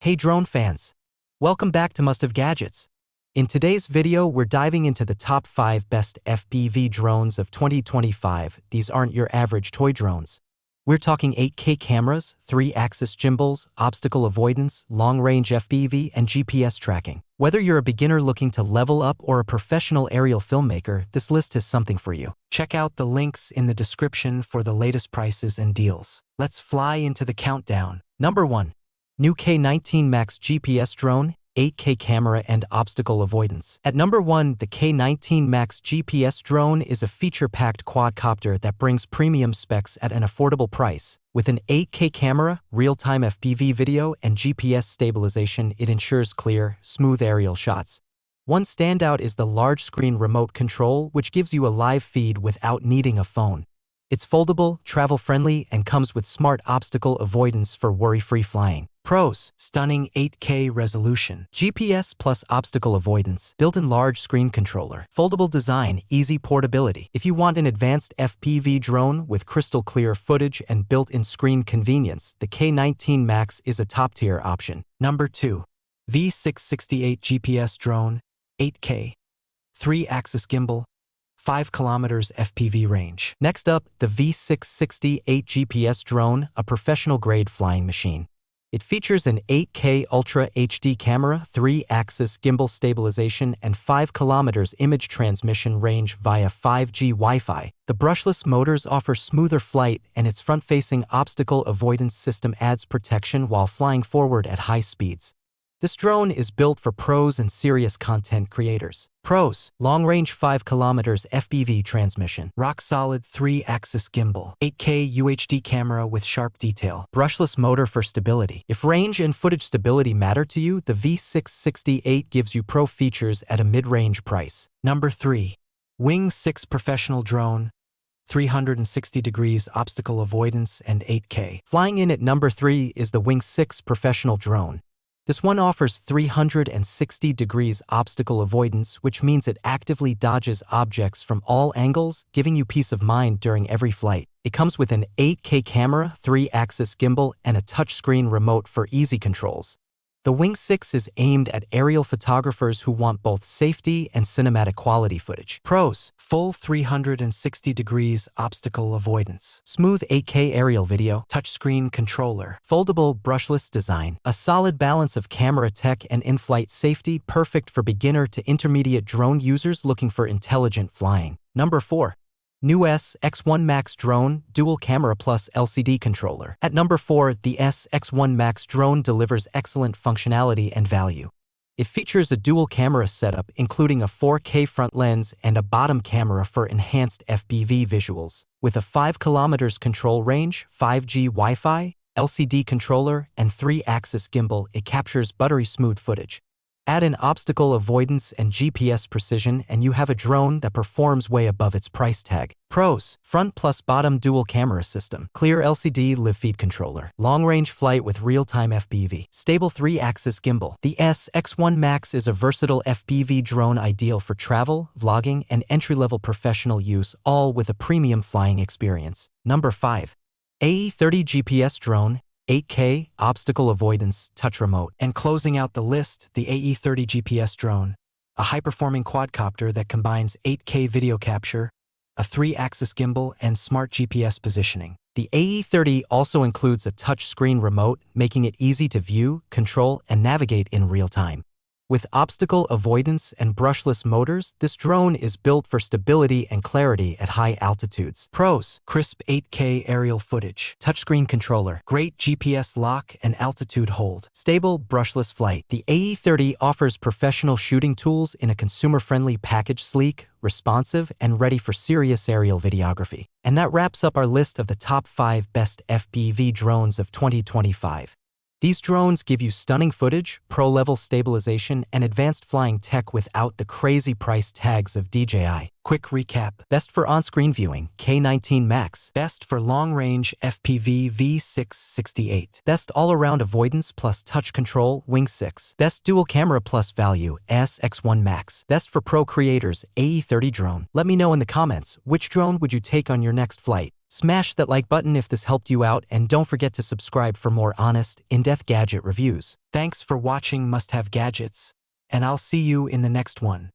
Hey drone fans! Welcome back to Must Have Gadgets. In today's video, we're diving into the top 5 best FPV drones of 2025. These aren't your average toy drones. We're talking 8K cameras, 3-axis gimbals, obstacle avoidance, long-range FPV, and GPS tracking. Whether you're a beginner looking to level up or a professional aerial filmmaker, this list has something for you. Check out the links in the description for the latest prices and deals. Let's fly into the countdown. Number 1. New K19 Max GPS Drone, 8K camera and obstacle avoidance. At number 1, the K19 Max GPS Drone is a feature-packed quadcopter that brings premium specs at an affordable price. With an 8K camera, real-time FPV video, and GPS stabilization, it ensures clear, smooth aerial shots. One standout is the large-screen remote control, which gives you a live feed without needing a phone. It's foldable, travel-friendly, and comes with smart obstacle avoidance for worry-free flying. Pros: stunning 8K resolution, GPS plus obstacle avoidance, built-in large screen controller, foldable design, easy portability. If you want an advanced FPV drone with crystal clear footage and built-in screen convenience, the K19 Max is a top-tier option. Number 2. V668 GPS Drone, 8K, 3-axis gimbal, 5 kilometers FPV range. Next up, the V668 GPS Drone, a professional-grade flying machine. It features an 8K Ultra HD camera, 3-axis gimbal stabilization, and 5 kilometers image transmission range via 5G Wi-Fi. The brushless motors offer smoother flight, and its front-facing obstacle avoidance system adds protection while flying forward at high speeds. This drone is built for pros and serious content creators. Pros: long-range 5 kilometers FPV transmission, rock-solid 3-axis gimbal, 8K UHD camera with sharp detail, brushless motor for stability. If range and footage stability matter to you, the V668 gives you pro features at a mid-range price. Number 3. Wing 6 Professional Drone, 360 degrees obstacle avoidance and 8K. Flying in at number 3 is the Wing 6 Professional Drone. This one offers 360 degrees obstacle avoidance, which means it actively dodges objects from all angles, giving you peace of mind during every flight. It comes with an 8K camera, 3-axis gimbal, and a touchscreen remote for easy controls. The Wing 6 is aimed at aerial photographers who want both safety and cinematic quality footage. Pros: full 360 degrees obstacle avoidance, smooth 8K aerial video, touchscreen controller, foldable brushless design, a solid balance of camera tech and in-flight safety, perfect for beginner to intermediate drone users looking for intelligent flying. Number 4. New S-X1 Max Drone, Dual Camera Plus LCD Controller. At number 4, the S-X1 Max Drone delivers excellent functionality and value. It features a dual camera setup, including a 4K front lens and a bottom camera for enhanced FPV visuals. With a 5 kilometers control range, 5G Wi-Fi, LCD controller, and 3-axis gimbal, it captures buttery-smooth footage. Add in obstacle avoidance and GPS precision, and you have a drone that performs way above its price tag. Pros: front plus bottom dual camera system, clear LCD live feed controller, long-range flight with real-time FPV, stable 3-axis gimbal. The S-X1 Max is a versatile FPV drone ideal for travel, vlogging, and entry-level professional use, all with a premium flying experience. Number 5. AE30 GPS Drone, 8K, obstacle avoidance, touch remote. And closing out the list, the AE30 GPS Drone, a high-performing quadcopter that combines 8K video capture, a 3-axis gimbal, and smart GPS positioning. The AE30 also includes a touch-screen remote, making it easy to view, control, and navigate in real time. With obstacle avoidance and brushless motors, this drone is built for stability and clarity at high altitudes. Pros: crisp 8K aerial footage, touchscreen controller, great GPS lock and altitude hold, stable brushless flight. The AE30 offers professional shooting tools in a consumer-friendly package, sleek, responsive, and ready for serious aerial videography. And that wraps up our list of the top 5 best FPV drones of 2025. These drones give you stunning footage, pro-level stabilization, and advanced flying tech without the crazy price tags of DJI. Quick recap: best for on-screen viewing, K19 Max. Best for long-range FPV, V668. Best all-around avoidance plus touch control, Wing 6. Best dual camera plus value, S-X1 Max. Best for pro creators, AE30 Drone. Let me know in the comments, which drone would you take on your next flight? Smash that like button if this helped you out, and don't forget to subscribe for more honest, in-depth gadget reviews. Thanks for watching Must Have Gadgets, and I'll see you in the next one.